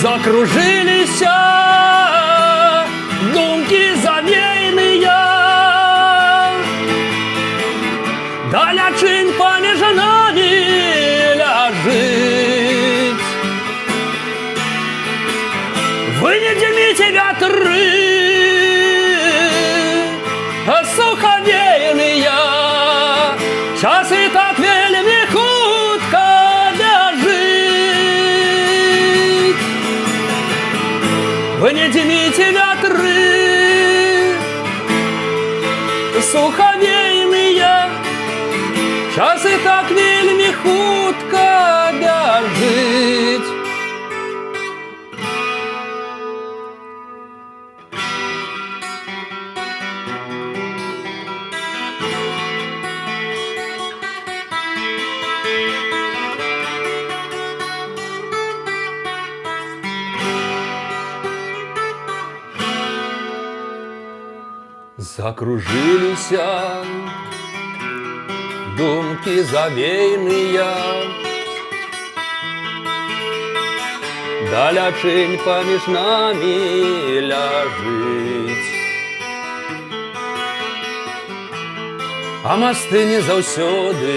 Закружиліся думкі завейныя, далячынь паміж намі ляжыць. Вы не дзіміце вятры сухавейныя, часы так вельмі хутка бяжыць. Вы не дзіміце вятры сухавейныя, часы так вельмі хутка бяжыць. Закружиліся думкі завейныя, далячынь паміж намі ляжыць. А масты не заўсёды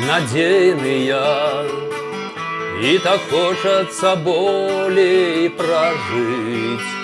надзейныя, і так хочацца болей пражыць.